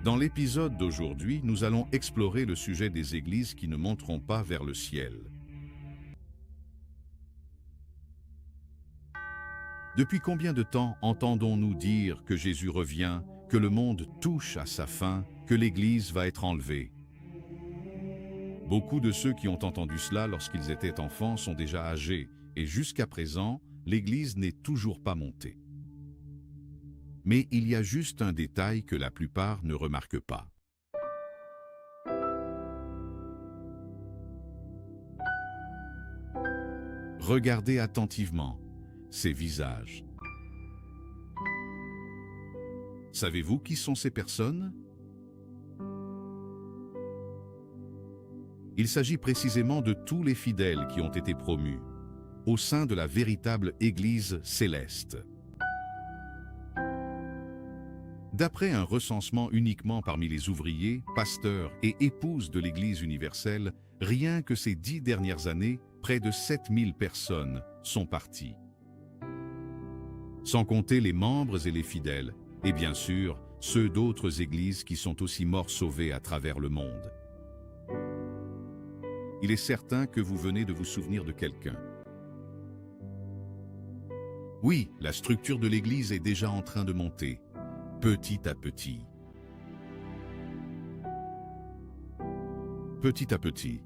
Dans l'épisode d'aujourd'hui, nous allons explorer le sujet des églises qui ne monteront pas vers le ciel. Depuis combien de temps entendons-nous dire que Jésus revient, que le monde touche à sa fin, que l'Église va être enlevée? Beaucoup de ceux qui ont entendu cela lorsqu'ils étaient enfants sont déjà âgés, et jusqu'à présent, l'Église n'est toujours pas montée. Mais il y a juste un détail que la plupart ne remarquent pas. Regardez attentivement ces visages. Savez-vous qui sont ces personnes? Il s'agit précisément de tous les fidèles qui ont été promus au sein de la véritable Église céleste. D'après un recensement uniquement parmi les ouvriers, pasteurs et épouses de l'Église universelle, rien que ces 10 dernières années, près de 7000 personnes sont parties. Sans compter les membres et les fidèles, et bien sûr, ceux d'autres églises qui sont aussi morts sauvés à travers le monde. Il est certain que vous venez de vous souvenir de quelqu'un. Oui, la structure de l'Église est déjà en train de monter, petit à petit. Petit à petit,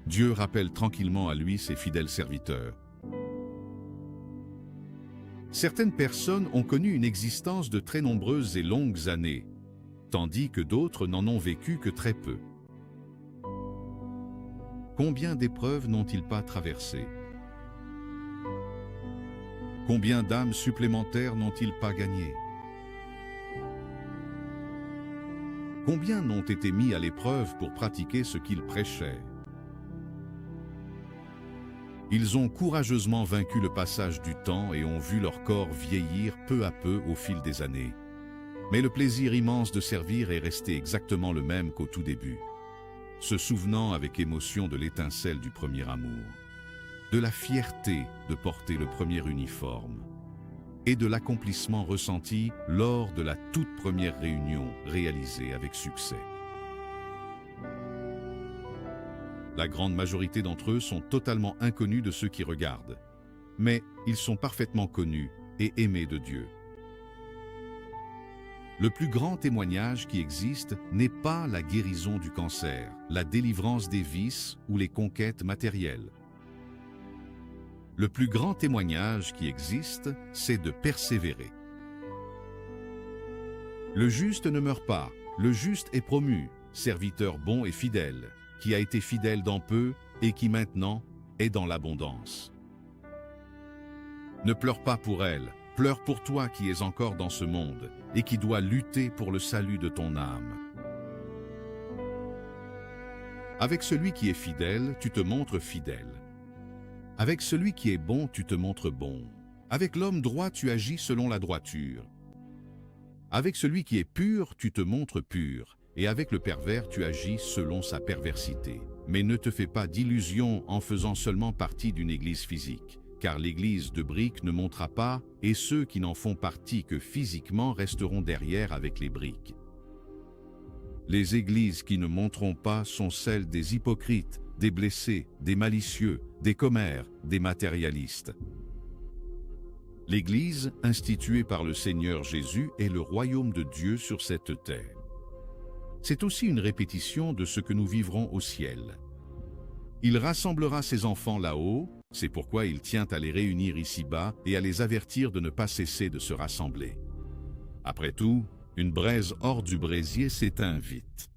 Dieu rappelle tranquillement à lui ses fidèles serviteurs. Certaines personnes ont connu une existence de très nombreuses et longues années, tandis que d'autres n'en ont vécu que très peu. Combien d'épreuves n'ont-ils pas traversées? Combien d'âmes supplémentaires n'ont-ils pas gagnées? Combien n'ont été mis à l'épreuve pour pratiquer ce qu'ils prêchaient? Ils ont courageusement vaincu le passage du temps et ont vu leur corps vieillir peu à peu au fil des années. Mais le plaisir immense de servir est resté exactement le même qu'au tout début, se souvenant avec émotion de l'étincelle du premier amour, de la fierté de porter le premier uniforme et de l'accomplissement ressenti lors de la toute première réunion réalisée avec succès. La grande majorité d'entre eux sont totalement inconnus de ceux qui regardent, mais ils sont parfaitement connus et aimés de Dieu. Le plus grand témoignage qui existe n'est pas la guérison du cancer, la délivrance des vices ou les conquêtes matérielles. Le plus grand témoignage qui existe, c'est de persévérer. Le juste ne meurt pas, le juste est promu, serviteur bon et fidèle, qui a été fidèle dans peu et qui maintenant est dans l'abondance. Ne pleure pas pour elle, pleure pour toi qui es encore dans ce monde et qui dois lutter pour le salut de ton âme. Avec celui qui est fidèle, tu te montres fidèle. Avec celui qui est bon, tu te montres bon. Avec l'homme droit, tu agis selon la droiture. Avec celui qui est pur, tu te montres pur. Et avec le pervers, tu agis selon sa perversité. Mais ne te fais pas d'illusions en faisant seulement partie d'une église physique, car l'église de briques ne montera pas, et ceux qui n'en font partie que physiquement resteront derrière avec les briques. Les églises qui ne monteront pas sont celles des hypocrites, des blessés, des malicieux, des commères, des matérialistes. L'église, instituée par le Seigneur Jésus, est le royaume de Dieu sur cette terre. C'est aussi une répétition de ce que nous vivrons au ciel. Il rassemblera ses enfants là-haut, c'est pourquoi il tient à les réunir ici-bas et à les avertir de ne pas cesser de se rassembler. Après tout, une braise hors du brésier s'éteint vite.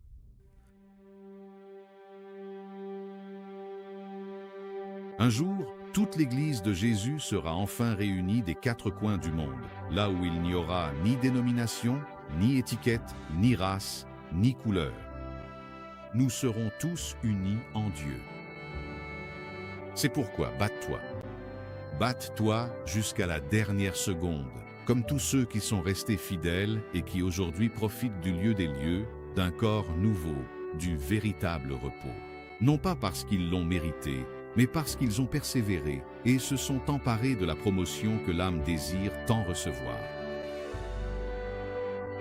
Un jour, toute l'Église de Jésus sera enfin réunie des 4 coins du monde, là où il n'y aura ni dénomination, ni étiquette, ni race, ni couleur. Nous serons tous unis en Dieu. C'est pourquoi batte-toi. Batte-toi jusqu'à la dernière seconde, comme tous ceux qui sont restés fidèles et qui aujourd'hui profitent du lieu des lieux, d'un corps nouveau, du véritable repos. Non pas parce qu'ils l'ont mérité, mais parce qu'ils ont persévéré et se sont emparés de la promotion que l'âme désire tant recevoir.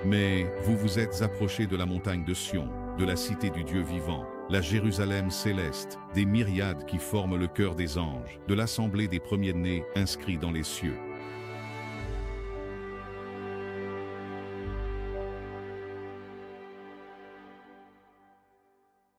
Mais vous vous êtes approchés de la montagne de Sion, de la cité du Dieu vivant, la Jérusalem céleste, des myriades qui forment le cœur des anges, de l'assemblée des premiers-nés inscrits dans les cieux.